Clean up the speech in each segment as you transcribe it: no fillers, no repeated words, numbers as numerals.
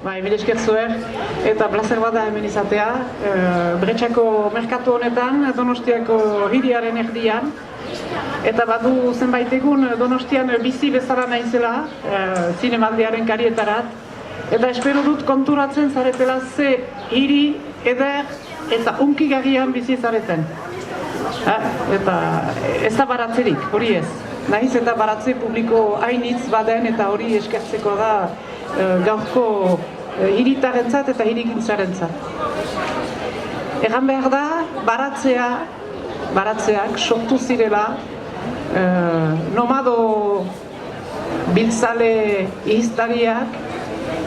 Bai, mila esker zuer, eta plazer bat da hemen izatea. Bretxako merkatu honetan, Donostiako hiriaren erdian. Eta badu zenbait egun Donostian bizi bezala naizela, zinemaldiaren karietarat. Eta espero dut konturatzen zaretela ze hiri, eder eta hunkigarrian bizi zareten. Eta ez da baratzerik, hori ez. Nahiz eta baratze publiko hainitz baden eta hori eskertzeko da gaurko hiritarrentzat eta hirigintzarentzat. Egan behar da, baratzeak sortu zirela nomado biltzale ihiztariak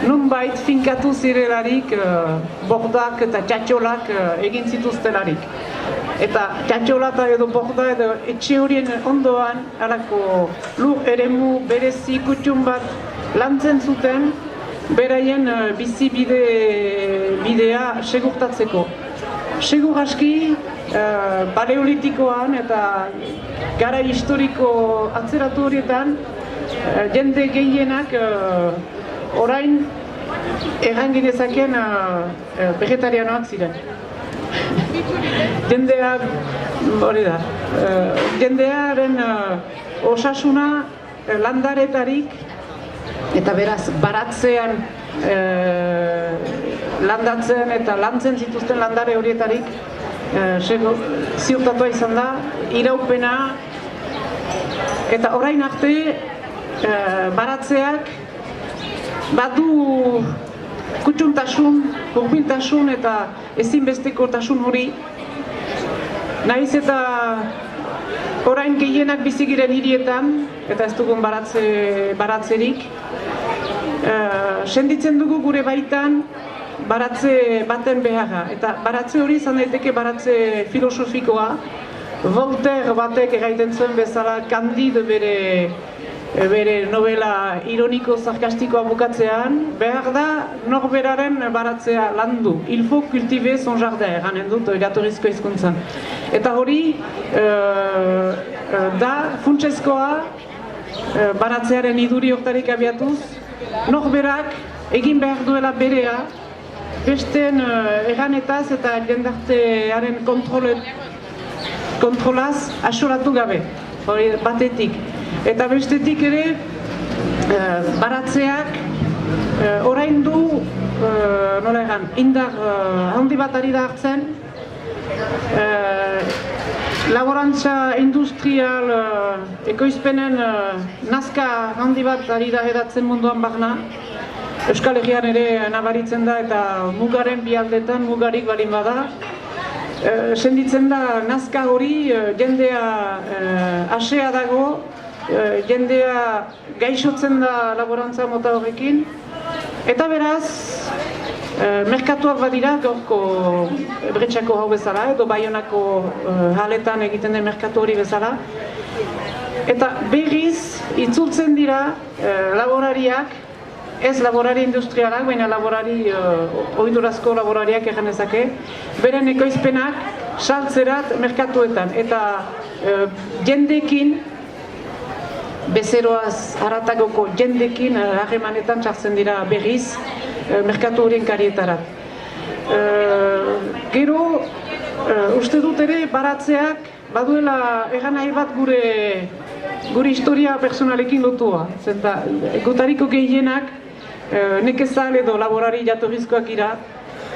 nunbait finkatu zirelarik bordak eta txatxolak egin zituztelarik. Eta txatxolata edo borda edo etxe horien ondoan halako lur eremu berezi kutxun bat lantzen zuten beraien bizi bidea segurtatzeko. Segur aski paleolitikoan eta gara historiko atzeratu horietan jende gehienak orain erran ginezaken vegetarianoak ziren. Jendearen osasuna landaretarik eta beraz baratzean landatzen eta lantzen zituzten landare horietarik ziurtatua izan da, iraupena eta orain arte baratzeak badu kutxuntasun, hurbiltasun eta ezinbestekotasun hori. Nahiz eta orain gehienak bizigiren hirietan eta ez dugun baratzerik, senditzen dugu gure baitan baratze baten beharra. Eta baratze hori izan daiteke baratze filosofikoa. Voltaire batek erraiten zuen bezala Candide bere novela ironiko-sarkastikoa bukatzean, behar da norberaren baratzea landu. Il faut cultiver son jardin, eranen dut jatorrizko hizkuntzan. Eta hori da funtsezkoa baratzearen iduri hortarik abiatuz, norberak egin behar duela berea, besteen eganetaz eta jendartearen kontrolaz asolatu gabe, hori batetik. Eta bestetik ere, baratzeak orain du, nola egan, indar handi bat ari da hartzen, laborantza industrial ekoizpenen nazka handi bat ari da edatzen munduan barna. Euskal Herrian ere nabaritzen da eta mugaren bi aldetan mugarik balin bada. Senditzen da nazka hori jendea asea dago, jendea gaixotzen da laborantza mota horrekin. Eta beraz, merkatuak badira gaurko Bretxako hau bezala edo Baionako haletan egiten den merkatu hori bezala. Eta berriz itzultzen dira laborariak, ez laborari industrialak, baina laborari ohidurazko laborariak eganezake, beren ekoizpenak saltzerat merkatuetan. Eta jendekin, bezeroaz haratagoko jendekin harremanetan txartzen dira berriz merkatu horien karietarat. Gero, uste dut ere baratzeak baduela egan nahi bat gure historia personalekin lotua. Zenta, gutariko gehienak nekezal edo laborari jatorrizkoak ira,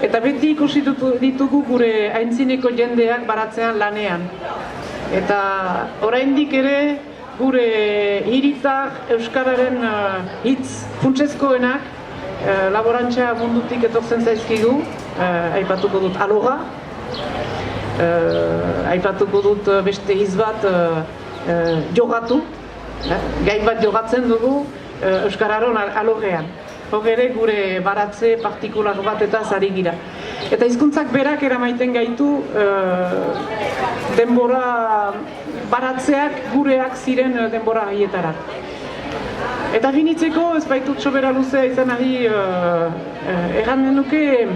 eta beti ikusi ditugu gure aintzineko jendeak baratzean lanean. Eta oraindik ere gure hiritar euskararen hitz funtsezkoenak laborantza mundutik etortzen zaizkigu, aipatuko dut aloga, aipatuko dut beste hitz bat jogatu, gai bat jogatzen dugu euskararon alogean. Hogere gure baratze partikular bat eta zari gira. Eta hizkuntzak berak eramaiten gaitu denbora baratzeak gureak ziren denbora haietarat. Eta finitzeko, ez baitut sobera luzea izan ari erranden nuke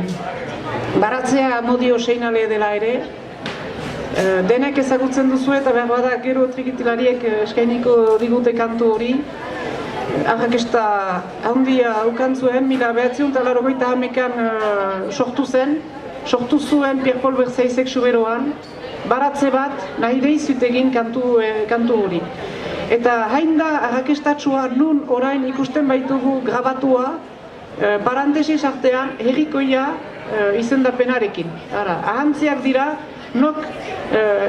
baratzea modio seinale dela ere. Denek ezagutzen duzu eta behar bada gero trikitilariek eskainiko digute kantu hori. arrakesta handia ukan zuen, 1980an sortu zen, sortu zuen Pierre-Paul Versaillesek Suberoan, baratze bat nahi deizut egin kantu hori. Eta hain da arrakestatxua nun orain ikusten baitugu grabatua, parantesi sartean herrikoia izendapenarekin. Ahantziak dira, nok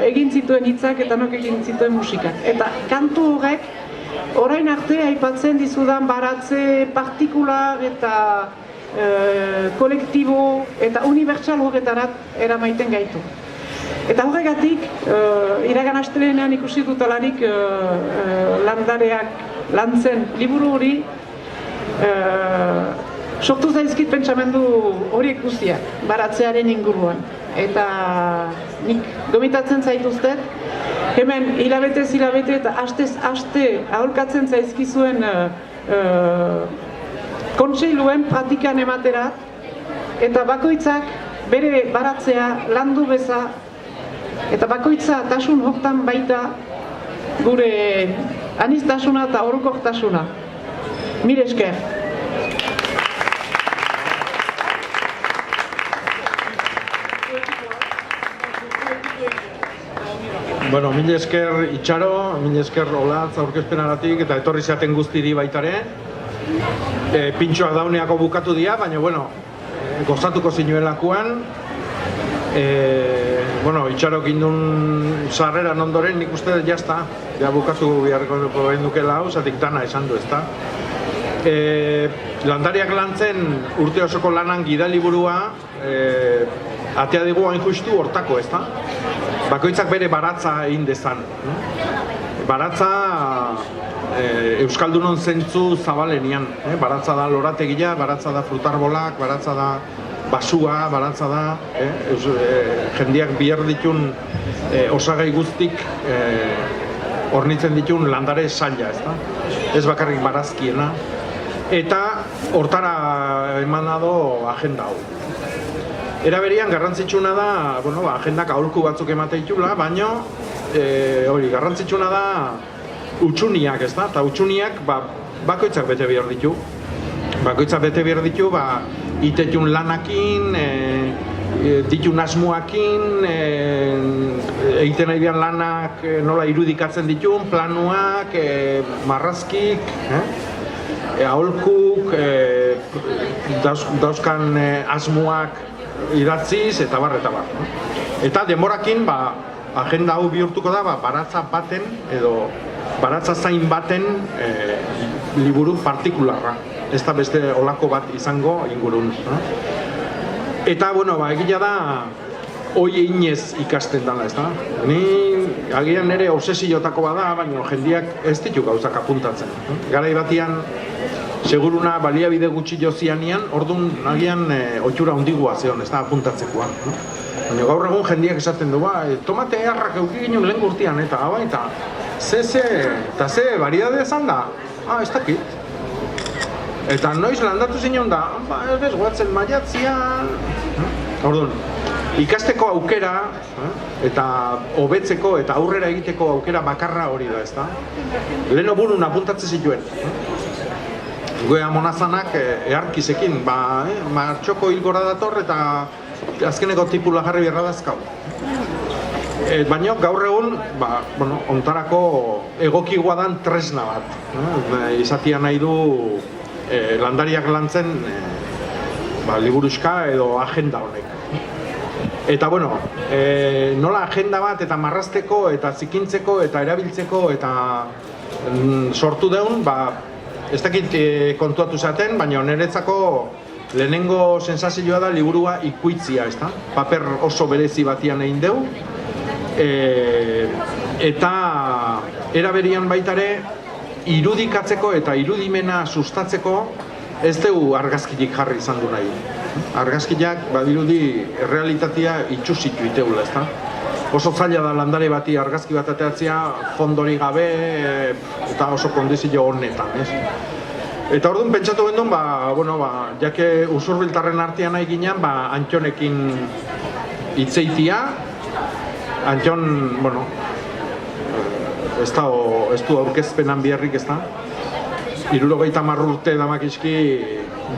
egin zituen hitzak eta nok egin zituen musikak. Eta kantu horrek, orain arte aipatzen dizudan baratze partikular eta kolektibo eta unibertsal horretarat eramaiten gaitu. Eta horregatik, iragan astelenean ikusi dutalarik landareak lantzen liburu hori, sortu zaizkit pentsamendu horiek guztiak, baratzearen inguruan. Eta nik gomitatzen zaituztet, hemen hilabetez hilabete eta hastez haste aholkatzen zaizkizuen kontseiluen praktikan ematerat, eta bakoitzak bere baratzea landu beza, eta bakoitza tasun hortan baita gure aniztasuna eta orokortasuna. Mila esker. Bueno, mila esker Itxaro, mila esker Olatz aurkezpenagatik eta etorri zaten guztiri baitare. Pintxoak dauneako bukatu dira, baina bueno, gozatuko zinuelakoan. Bueno, Itxarok indun sarreran ondoren nik uste jazta, ja bukatu beharko dukela hau, zatik dana esan du, ezta. Landariak lantzen urte osoko lanan gidaliburua, atea digu hain justu hortako, ezta. Bakoitzak bere baratza egin dezan. Baratza Euskaldunon zentzu zabalenian. Baratza da lorategia, baratza da frutarbolak, baratza da basua, baratza da jendeak bihar ditun osagai guztik hornitzen ditun landare saila, ezta? Ez bakarrik barazkiena. Eta hortara eman do agenda hau. Era berian garrantzitsuna da, bueno, agendak aholku batzuk emate ditula, baina hori garrantzitsuna da utxuniak, ezta? Eta utxuniak bakoitzak bete behar ditu. Bakoitzak bete behar ditu, itetun lanakin, ditun asmoakin, egiten nahi behar lanak nola irudikatzen ditun, planuak, marrazkik, aholkuk, dauzkan asmoak idatziz eta bar. Eta denborakin agenda hau bihurtuko da baratza baten edo baratza zain baten liburu partikularra. Ez da beste olako bat izango ingurun. Eta, bueno, egia da hoi eginez ikasten dela, ez da? Ni agian nire obsesiotako bada, baina jendeak ez ditu gauzak apuntatzen. Garai batian seguruna baliabide gutxi jozianian, orduan agian otxura hondigua zeon, ez da apuntatzekoa. Baina gaur egun jendeak esaten du, tomate eharrak euki ginen lehen gurtian, eta ze variedade ezan da? Ez dakit. Eta noiz landatu zinean da, ez guatzen maiatzian. Orduan, ikasteko aukera, eta hobetzeko eta aurrera egiteko aukera bakarra hori da, ez da? Lehen burun apuntatzen zituen. Goe amonazanak eharkizekin, martxoko hilgora dator eta azkeneko tipula jarri berra dazkau. Baina gaur egun, ontarako egokigoa dan tresna bat. Izatia nahi du landariak lantzen liburuxka edo agenda honek. Eta bueno, nola agenda bat eta marrazteko eta zikintzeko eta erabiltzeko eta sortu deun, ez dakit kontuatu zaten, baina niretzako lehenengo sensazioa da liburua ikuitzia, ez da? Paper oso berezi batian egin deu. Eta eraberian baitare irudikatzeko eta irudimena sustatzeko ez dugu argazkitik jarri izan du nahi. Argazkiak badirudi errealitatea itxusitu iteula, ez da? Oso zaila da landare bati argazki bat ateatzea fondori gabe eta oso kondizio honetan, ez? Eta orduan pentsatu gendun, jake usurbiltarren artean nahi ginen, Antxonekin hitzeitia. Antxon, ez du aurkezpenan biharrik, ez da? 70 urte damakizki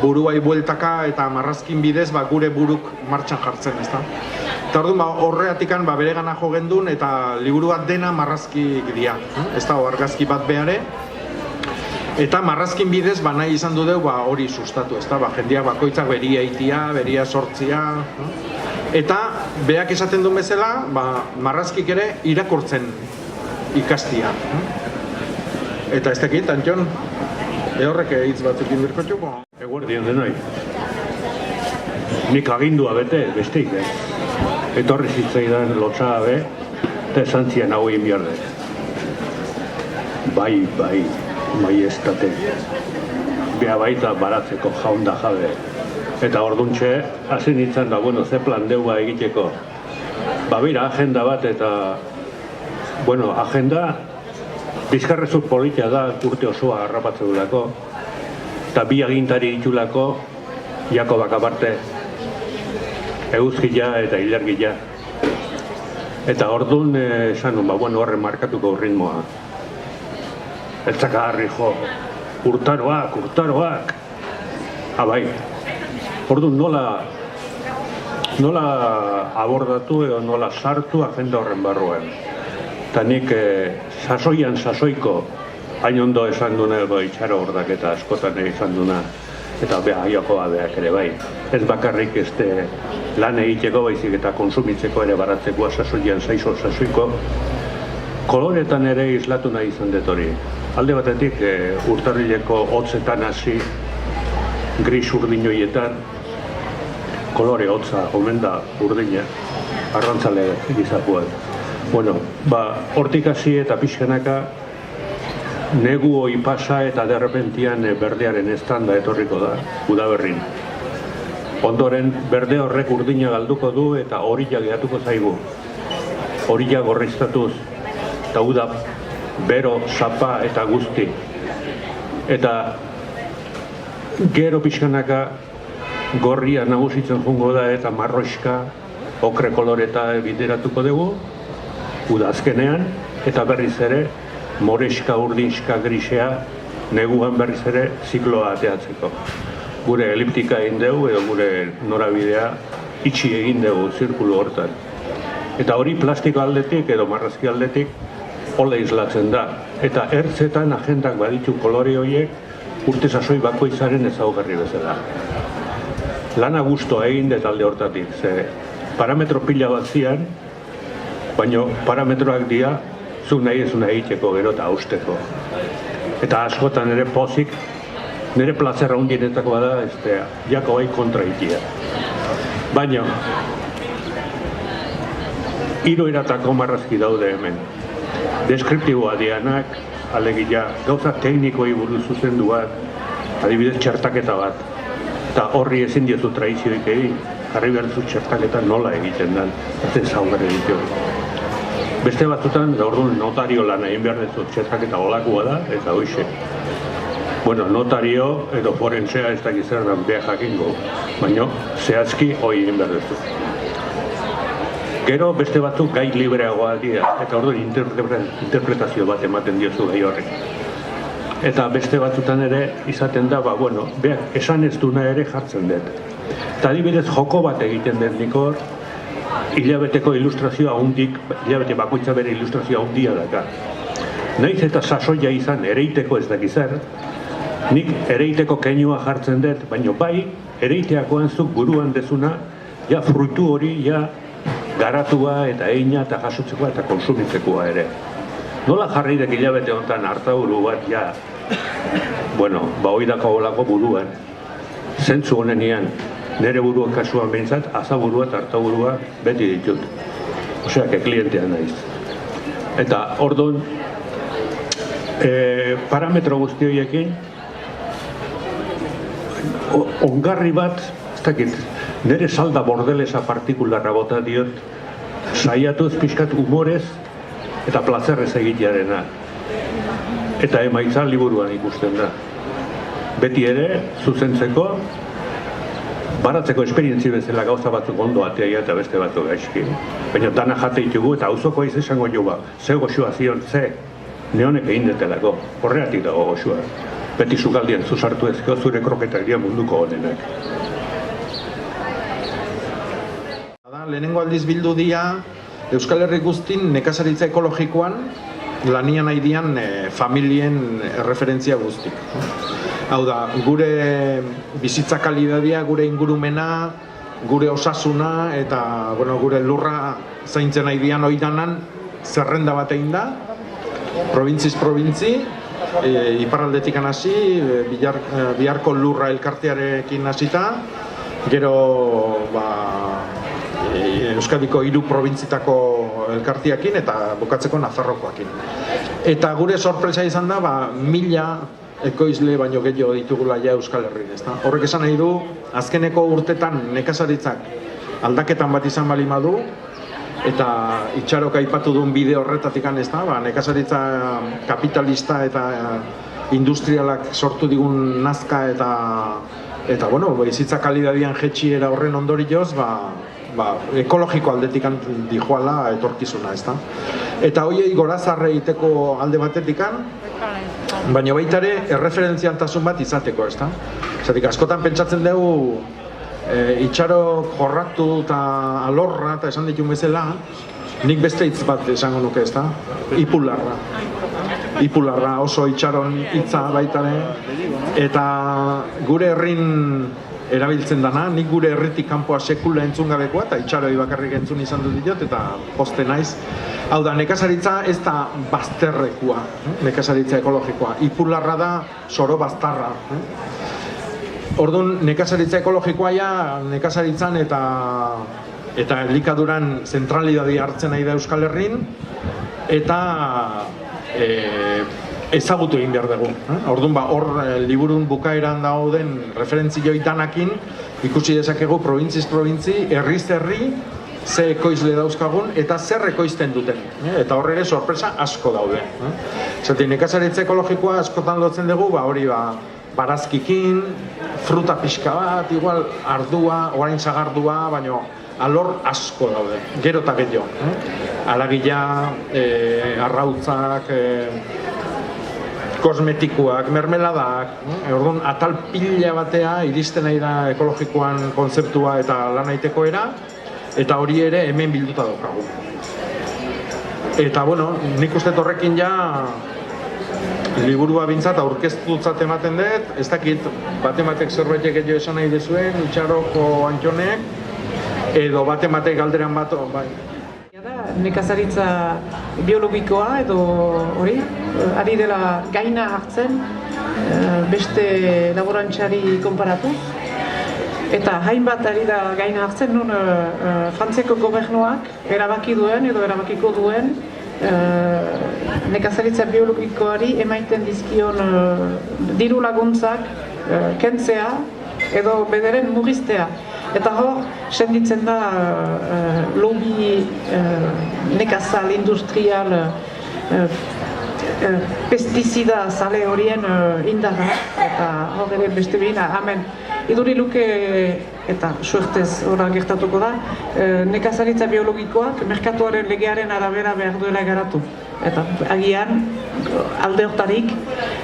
buruai bueltaka eta marrazkin bidez gure buruk martxan jartzen, ezta? Eta orduan horreatikan beregana jo gendun eta liburu bat dena marrazkik dira, ez da argazki bat behare. Eta marrazkin bidez nahi izan du deu hori sustatu, ez da? Jendeak bakoitzak beria itia, beria sortzia. Eta beak esaten duen bezala, marrazkik ere irakurtzen ikastia. Eta ez dakit, Antxon, horrek hitz batzuk inbirkotxuko? Eguerdion denoi. Nik agindua bete, besteik, Etorri zitzaidan lotza gabe, eta esan zian hau egin behar dut. Bai, maiestate. Bea baita baratzeko jaunda jabe. Eta orduntxe, hasi nintzen da, ze plan deua egiteko. Bira, agenda bat eta, agenda bizkarrezur politia da urte osoa harrapatzen dulako. Eta bi agintari ditulako, Jakobak aparte, Eguzkia eta Ilargia. Eta orduan esan nun, horren markatuko ritmoa. Eltzaka harri jo, urtaroak. Bai, orduan nola abordatu edo nola sartu agenda horren barruan. Eta nik sasoiko, hain ondo esan duna itxaro hordak eta askotan esan duna. Eta Jakoba beak ere bai. Ez bakarrik lan egiteko baizik eta konsumitzeko ere baratzekoa sasoiko. Koloretan ere islatu nahi izan dut hori. Alde batetik urtarrileko hotzetan hasi, gris urdinoietan, kolore hotza, omen da urdina, arrantzale gizakoak. Hortik hasi eta pixkanaka, negu hoi pasa eta derrepentian berdearen estanda etorriko da, udaberrin. Ondoren, berde horrek urdina galduko du eta horila gehatuko zaigu. Horila gorriztatuz, eta uda bero, zapa eta guzti. Eta gero pixkanaka gorria nagusitzen jungo da eta marroiska, okre koloreta bideratuko dugu, udazkenean, eta berriz ere, moreska, urdinska, grisea, neguan berriz ere zikloa ateatzeko. Gure eliptika egin dugu edo gure norabidea itxi egin dugu zirkulu hortan. Eta hori plastiko aldetik edo marrazki aldetik hola islatzen da. Eta ertzetan agendak baditu kolore horiek urte sasoi bakoitzaren ezaugarri bezala. Lana gustoa egin dut alde hortatik, ze parametro pila bat zian, baina parametroak dira zuk nahi ezuna egiteko gero eta hausteko. Eta askotan ere pozik, nire plazerra hundienetakoa da, Jakobai kontra itia. Baina, 3 eratako marrazki daude hemen. Deskriptiboa dianak, alegia, gauza teknikoi buruz zuzenduak, adibidez txertaketa bat. Eta horri ezin diozu traizioik egin, jarri behar duzu txertaketa nola egiten den, ez zaugarri ditu. Beste batzutan, orduan notario lan egin behar duzu txertaketa olakoa da, eta hoxe. Notario edo forensea ez dakiz zer dan behar jakingo, baina zehazki hori egin behar duzu. Gero beste batzuk gai libreagoa dira, eta orduan interpretazio bat ematen diozu gai horrek. Eta beste batzutan ere izaten da, behar esan ez duna ere jartzen dut. Eta adibidez joko bat egiten dut nik hor, hilabeteko ilustrazioa hundik, hilabete bakoitza bere ilustrazioa hundia daka. Naiz eta sasoia izan ereiteko ez dakizar, nik ereiteko keinua jartzen dut, baina bai, ereiteakoan zuk buruan dezuna, ja fruitu hori, ja garatua eta eina eta jasotzekoa eta konsumitzekoa ere. Nola jarri dek hilabete honetan hartaburu bat, ja, hoi dako olako buruan, zentzu honenian, nire buruan kasuan behintzat, azaburua eta hartaburua beti ditut. Oseak, klientea naiz. Eta orduan, parametro guzti horiekin, ongarri bat, ez dakit, nire salda bordelesa partikularra bota diot, saiatuz pixkat humorez eta plazerrez egitearena. Eta emaitza liburuan ikusten da. Beti ere, zuzentzeko, baratzeko esperientzi bezala gauza batzuk ondo atea eta beste batzuk gaizki. Baina dana jate ditugu eta auzoko aiz esango jo ze goxua zion, ze neonek egin detelako, horreatik dago goxua. beti sukaldien zuzartu ezkeo zure kroketak dira munduko honenak. Lehenengo aldiz bildu dira Euskal Herri guztin nekazaritza ekologikoan lanian nahi dian familien referentzia guztik. Hau da, gure bizitza kalidadia, gure ingurumena, gure osasuna eta gure lurra zaintzen nahi dian oidanan zerrenda bat egin da, probintziz probintzi, iparraldetik hasi, biharko lurra elkartearekin hasita, gero Euskadiko 3 probintzitako elkartiakin eta bukatzeko Nafarrokoakin. Eta gure sorpresa izan da, 1000 ekoizle baino gehiago ditugula ja Euskal Herrin, ezta? Horrek esan nahi du, azkeneko urtetan nekazaritzak aldaketan bat izan bali madu, eta Itxarok aipatu duen bide horretatik ezta, nekazaritza kapitalista eta industrialak sortu digun nazka eta bizitza kalidadian jetxiera horren ondorioz, ekologiko aldetik dijoala etorkizuna, ezta? Eta hoiei gorazarre egiteko alde batetik, baina baita ere erreferentzialtasun bat izateko, ezta? Zatik, askotan pentsatzen dugu Itxarok jorratu eta alorra eta esan ditu bezala, nik beste hitz bat esango nuke, ezta? Ipularra. Ipularra oso Itxaron hitza baita ere, eta gure herrin erabiltzen dana, nik gure herritik kanpoa sekula entzun gabekoa eta Itxaroi bakarrik entzun izan dut diot eta poste naiz. Hau da, nekazaritza ez da bazterrekua, nekazaritza ekologikoa. Ipularra da soro baztarra. Orduan, nekazaritza ekologikoa nekazaritzan eta elikaduran zentralidadia hartzen nahi da Euskal Herrin eta ezagutu egin behar dugu. Orduan, hor liburun bukaeran dauden referentzioi danakin ikusi dezakegu probintziz probintzi, herriz herri, ze ekoizle dauzkagun eta zer ekoizten duten. Eta hor ere sorpresa asko daude. Zerti, nekazaritza ekologikoa askotan lotzen dugu, hori barazkikin, fruta pixka bat, igual ardua, orain sagardua, baina alor asko daude, gero eta gehiago. Alagila, arrautzak, kosmetikoak, mermeladak, orduan atal pila batea iristen nahi da ekologikoan kontzeptua eta lan egitekoera, eta hori ere hemen bilduta daukagu. Eta, nik uste horrekin liburua bintzat aurkeztutzat ematen dut, ez dakit batematek zerbaitek gehiago esan nahi dezuen, Itxaroko Antxonek, edo batematek galderan bat, Nekazaritza biologikoa edo hori, ari dela gaina hartzen beste laborantxari konparatuz. Eta hainbat ari da gaina hartzen nun Frantziako gobernuak erabaki duen edo erabakiko duen nekazaritza biologikoari emaiten dizkion diru laguntzak kentzea edo bederen murriztea. Eta hor, senditzen da lobby nekazal, industrial, pestizida zale horien indarra. Eta hor ere beste behin, hemen iduri luke eta suertez horra gertatuko da, nekazaritza biologikoak merkatuaren legearen arabera behar duela garatu. Eta agian, alde hortarik,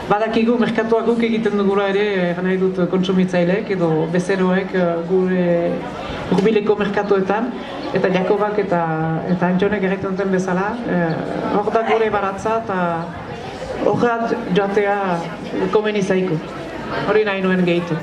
badakigu merkatuak guk egiten dugula ere, nahi dut kontsumitzaileek edo bezeroek gure hurbileko merkatuetan, eta Jakobak eta Antxonek egiten duten bezala, hor da gure baratza eta horrat joatea komeni zaiko. Hori nahi nuen gehitu.